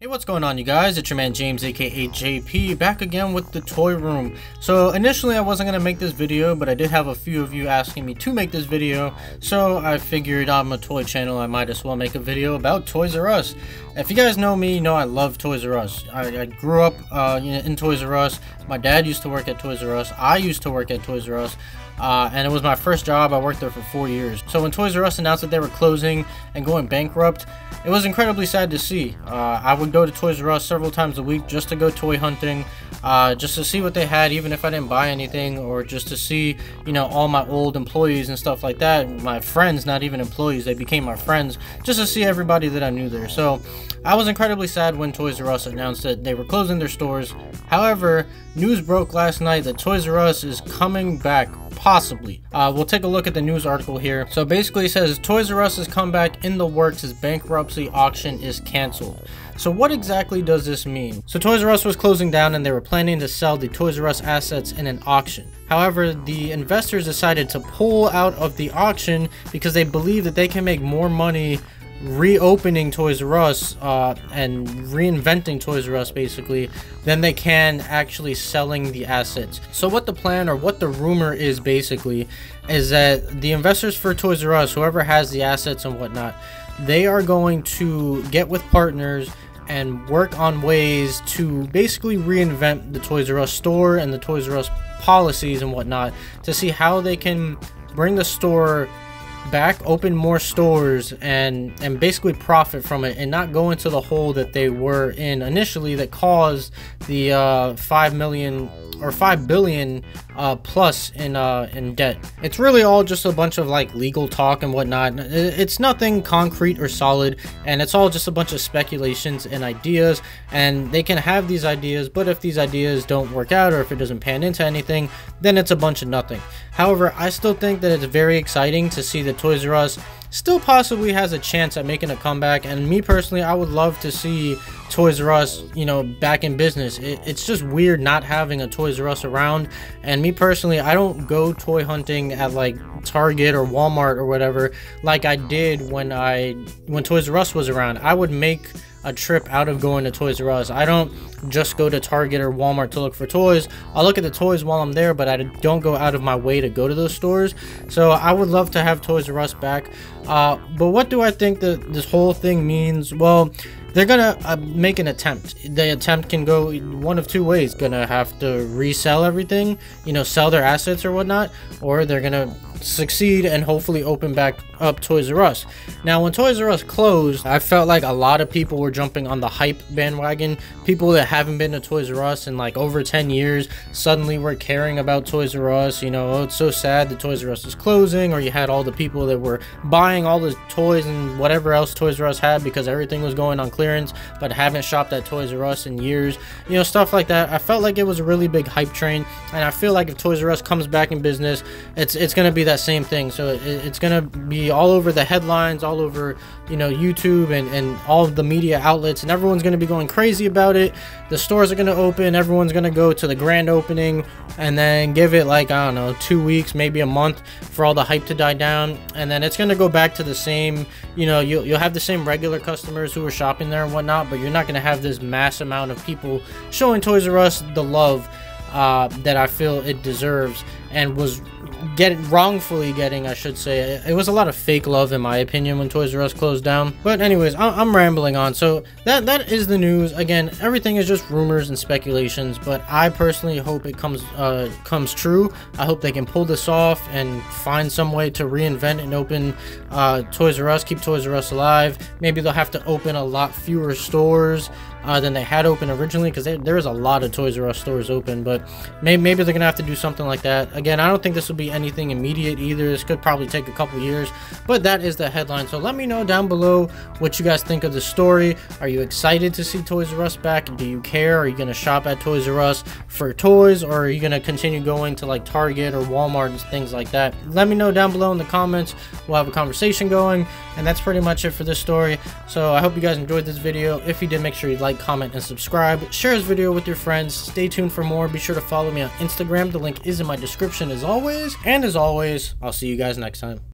Hey, what's going on, you guys? It's your man James, aka JP, back again with the toy room. So initially I wasn't going to make this video, but I did have a few of you asking me to make this video, so I figured I'm a toy channel, I might as well make a video about Toys R Us. If you guys know me, you know I love Toys R Us. I grew up in Toys R Us. My dad used to work at Toys R Us. I used to work at Toys R Us. And it was my first job. I worked there for 4 years. So when Toys R Us announced that they were closing and going bankrupt, it was incredibly sad to see. I would go to Toys R Us several times a week just to go toy hunting, just to see what they had, even if I didn't buy anything, or just to see, you know, all my old employees and stuff like that. My friends, not even employees, they became my friends, just to see everybody that I knew there. So I was incredibly sad when Toys R Us announced that they were closing their stores. However, news broke last night that Toys R Us is coming back. Possibly. We'll take a look at the news article here. So basically it says Toys R Us's comeback in the works as bankruptcy auction is canceled. So what exactly does this mean? So Toys R Us was closing down and they were planning to sell the Toys R Us assets in an auction. However, the investors decided to pull out of the auction because they believe that they can make more money reopening Toys R Us and reinventing Toys R Us basically than they can actually selling the assets. So what the plan, or what the rumor is basically, is that the investors for Toys R Us, whoever has the assets and whatnot, they are going to get with partners and work on ways to basically reinvent the Toys R Us store and the Toys R Us policies and whatnot, to see how they can bring the store back, open more stores, and basically profit from it and not go into the hole that they were in initially that caused the 5 million or 5 billion plus in debt. It's really all just a bunch of like legal talk and whatnot. It's nothing concrete or solid, and it's all just a bunch of speculations and ideas, and they can have these ideas, but if these ideas don't work out or if it doesn't pan into anything, then it's a bunch of nothing. However, I still think that it's very exciting to see that Toys R Us still possibly has a chance at making a comeback, and me personally, I would love to see Toys R Us, you know, back in business. It's just weird not having a Toys R Us around, and me personally, I don't go toy hunting at like Target or Walmart or whatever like I did when Toys R Us was around. I would make a trip out of going to Toys R Us. I don't just go to Target or Walmart to look for toys. I'll look at the toys while I'm there, but I don't go out of my way to go to those stores. So I would love to have Toys R Us back. But what do I think that this whole thing means? Well, they're gonna make an attempt. The attempt can go one of two ways. Gonna have to resell everything, you know, sell their assets or whatnot, or they're gonna succeed and hopefully open back up Toys R Us. Now, when Toys R Us closed, I felt like a lot of people were jumping on the hype bandwagon. People that haven't been to Toys R Us in like over 10 years suddenly were caring about Toys R Us. You know, oh, it's so sad that Toys R Us is closing. Or you had all the people that were buying all the toys and whatever else Toys R Us had because everything was going on clearance, but haven't shopped at Toys R Us in years. You know, stuff like that. I felt like it was a really big hype train, and I feel like if Toys R Us comes back in business, it's gonna be that same thing. So it's gonna be all over the headlines, all over, you know, YouTube and all of the media outlets, and everyone's gonna be going crazy about it. The stores are gonna open, everyone's gonna go to the grand opening, and then give it like, I don't know, 2 weeks, maybe a month for all the hype to die down, and then it's gonna go back to the same, you know, you'll have the same regular customers who are shopping there and whatnot, but you're not gonna have this mass amount of people showing Toys R Us the love that I feel it deserves, and was wrongfully getting, I should say. It was a lot of fake love in my opinion when Toys R Us closed down. But anyways, I'm rambling on. So that is the news. Again, everything is just rumors and speculations, but I personally hope it comes true. I hope they can pull this off and find some way to reinvent and open Toys R Us, keep Toys R Us alive. Maybe they'll have to open a lot fewer stores than they had open originally, because there is a lot of Toys R Us stores open, but maybe they're gonna have to do something like that. Again, I don't think this will be anything immediate either. This could probably take a couple years, but that is the headline. So let me know down below what you guys think of the story. Are you excited to see Toys R Us back? Do you care? Are you gonna shop at Toys R Us for toys, or are you gonna continue going to like Target or Walmart and things like that? Let me know down below in the comments. We'll have a conversation going, and that's pretty much it for this story. So I hope you guys enjoyed this video. If you did, make sure you like, comment, and subscribe. Share this video with your friends. Stay tuned for more. Be sure to follow me on Instagram. The link is in my description as always. And as always, I'll see you guys next time.